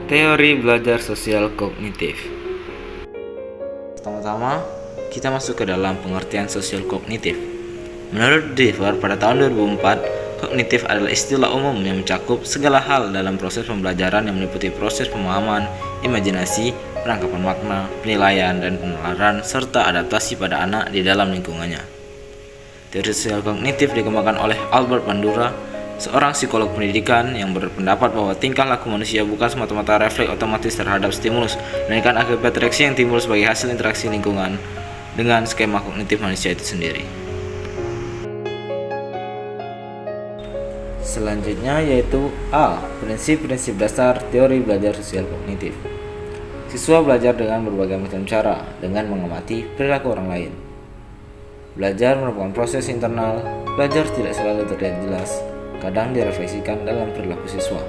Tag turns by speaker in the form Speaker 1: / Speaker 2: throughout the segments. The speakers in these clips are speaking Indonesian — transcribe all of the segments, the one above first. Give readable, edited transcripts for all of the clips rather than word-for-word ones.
Speaker 1: Teori belajar sosial kognitif. Pertama-tama, kita masuk ke dalam pengertian sosial kognitif. Menurut Dever pada tahun 2004, kognitif adalah istilah umum yang mencakup segala hal dalam proses pembelajaran yang meliputi proses pemahaman, imajinasi, penangkapan makna, penilaian, dan penalaran, serta adaptasi pada anak di dalam lingkungannya. Teori sosial kognitif dikembangkan oleh Albert Bandura, seorang psikolog pendidikan yang berpendapat bahwa tingkah laku manusia bukan semata-mata refleks otomatis terhadap stimulus, melainkan akibat reaksi yang timbul sebagai hasil interaksi lingkungan dengan skema kognitif manusia itu sendiri. Selanjutnya yaitu A. Prinsip-prinsip dasar teori belajar sosial kognitif. Siswa belajar dengan berbagai macam cara dengan mengamati perilaku orang lain. Belajar merupakan proses internal, belajar tidak selalu terlihat jelas, kadang direfleksikan dalam perilaku siswa.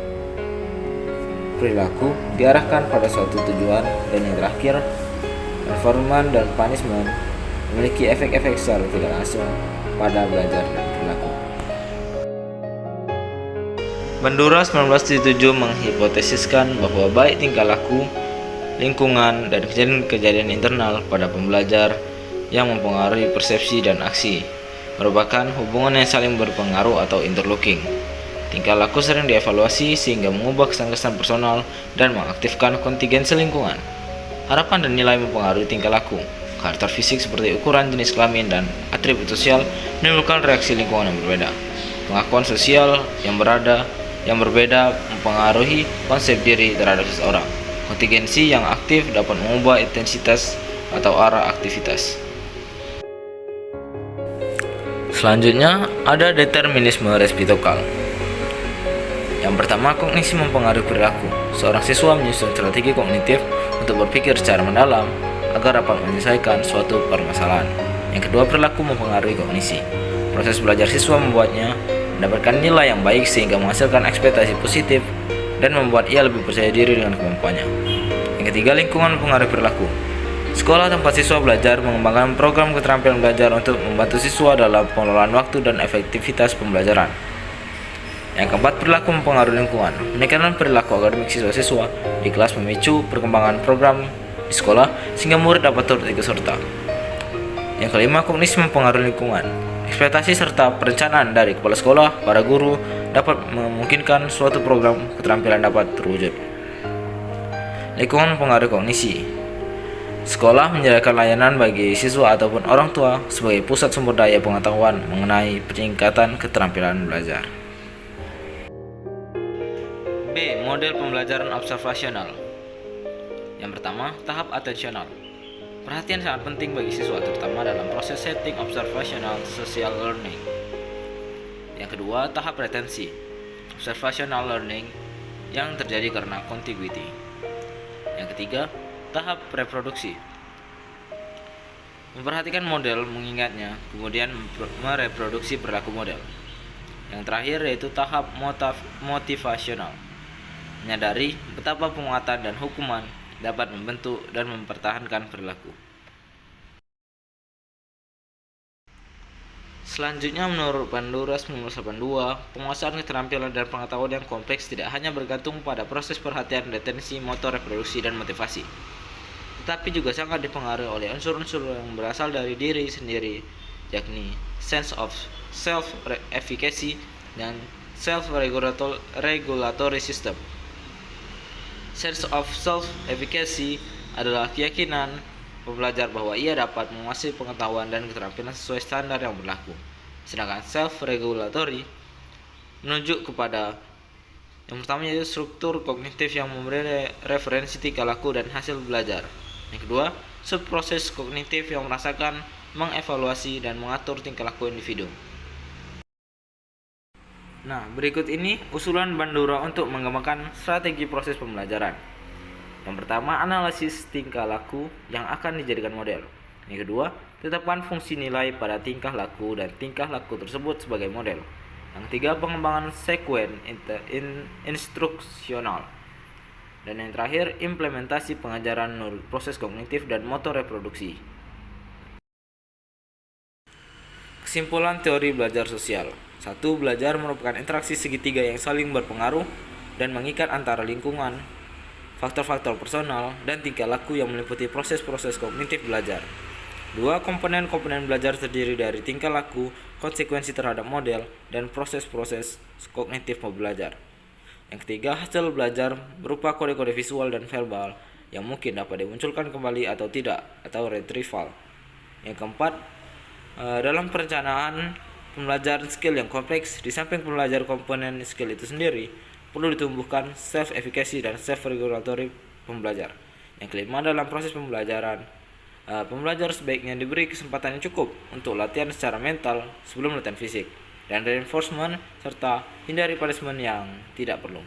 Speaker 1: Perilaku diarahkan pada suatu tujuan, dan yang terakhir, environment dan punishment memiliki efek-efek secara tidak langsung pada belajar dan perilaku. Bandura 1977 menghipotesiskan bahwa baik tingkah laku, lingkungan, dan kejadian-kejadian internal pada pembelajar yang mempengaruhi persepsi dan aksi merupakan hubungan yang saling berpengaruh atau interlocking. Tingkah laku sering dievaluasi sehingga mengubah kesan-kesan personal dan mengaktifkan kontingensi lingkungan. Harapan dan nilai mempengaruhi tingkah laku. Karakter fisik seperti ukuran, jenis kelamin, dan atribut sosial menimbulkan reaksi lingkungan yang berbeda. Pengakuan sosial yang berbeda mempengaruhi konsep diri terhadap seseorang. Kontingensi yang aktif dapat mengubah intensitas atau arah aktivitas. Selanjutnya ada determinisme resiptokal. Yang pertama, kognisi mempengaruhi perilaku. Seorang siswa menyusun strategi kognitif untuk berpikir secara mendalam agar dapat menyelesaikan suatu permasalahan. Yang kedua, perilaku mempengaruhi kognisi. Proses belajar siswa membuatnya mendapatkan nilai yang baik sehingga menghasilkan ekspektasi positif dan membuat ia lebih percaya diri dengan kemampuannya. Yang ketiga, lingkungan mempengaruhi perilaku. Sekolah tempat siswa belajar mengembangkan program keterampilan belajar untuk membantu siswa dalam pengelolaan waktu dan efektivitas pembelajaran. Yang keempat, perilaku mempengaruhi lingkungan. Meningkatkan perilaku akademik siswa-siswa di kelas memicu perkembangan program di sekolah sehingga murid dapat turut ikut serta. Yang kelima, kognisi mempengaruhi lingkungan. Ekspektasi serta perencanaan dari kepala sekolah, para guru dapat memungkinkan suatu program keterampilan dapat terwujud. Lingkungan mempengaruhi kognisi. Sekolah menyediakan layanan bagi siswa ataupun orang tua sebagai pusat sumber daya pengetahuan mengenai peningkatan keterampilan belajar. B. Model pembelajaran observasional. Yang pertama, tahap atensional. Perhatian sangat penting bagi siswa terutama dalam proses setting observational social learning. Yang kedua, tahap retensi. Observational learning yang terjadi karena contiguity. Yang ketiga, tahap reproduksi. Memperhatikan model, mengingatnya, kemudian mereproduksi perilaku model. Yang terakhir yaitu tahap motivasional. Menyadari betapa penguatan dan hukuman dapat membentuk dan mempertahankan perilaku. Selanjutnya, menurut Bandura 1982, penguasaan keterampilan dan pengetahuan yang kompleks tidak hanya bergantung pada proses perhatian, retensi, motor, reproduksi, dan motivasi, tetapi juga sangat dipengaruhi oleh unsur-unsur yang berasal dari diri sendiri, yakni sense of self-efficacy dan self-regulatory system. Sense of self-efficacy adalah keyakinan pembelajar bahwa ia dapat menguasai pengetahuan dan keterampilan sesuai standar yang berlaku. Sedangkan self-regulatory menunjuk kepada yang pertama yaitu struktur kognitif yang memberi referensi tingkah laku dan hasil belajar. Yang kedua, subproses kognitif yang merasakan, mengevaluasi, dan mengatur tingkah laku individu. Nah, berikut ini usulan Bandura untuk mengembangkan strategi proses pembelajaran. Yang pertama, analisis tingkah laku yang akan dijadikan model. Yang kedua, Tetapkan fungsi nilai pada tingkah laku dan tingkah laku tersebut sebagai model. Yang ketiga, pengembangan sekuen instruksional. Dan yang terakhir, implementasi pengajaran menurut proses kognitif dan motor reproduksi. Kesimpulan teori belajar sosial. 1. Belajar merupakan interaksi segitiga yang saling berpengaruh dan mengikat antara lingkungan, faktor-faktor personal, dan tingkah laku yang meliputi proses-proses kognitif belajar. 2. Komponen-komponen belajar terdiri dari tingkah laku, konsekuensi terhadap model, dan proses-proses kognitif pembelajar. Yang ketiga, hasil belajar berupa kode-kode visual dan verbal yang mungkin dapat dimunculkan kembali atau tidak, atau retrieval. Yang keempat, dalam perencanaan pembelajaran skill yang kompleks, di samping pembelajar komponen skill itu sendiri, perlu ditumbuhkan self-efficacy dan self-regulatory pembelajar. Yang kelima, dalam proses pembelajaran, pembelajar sebaiknya diberi kesempatan yang cukup untuk latihan secara mental sebelum latihan fisik, dan reinforcement, serta hindari punishment yang tidak perlu.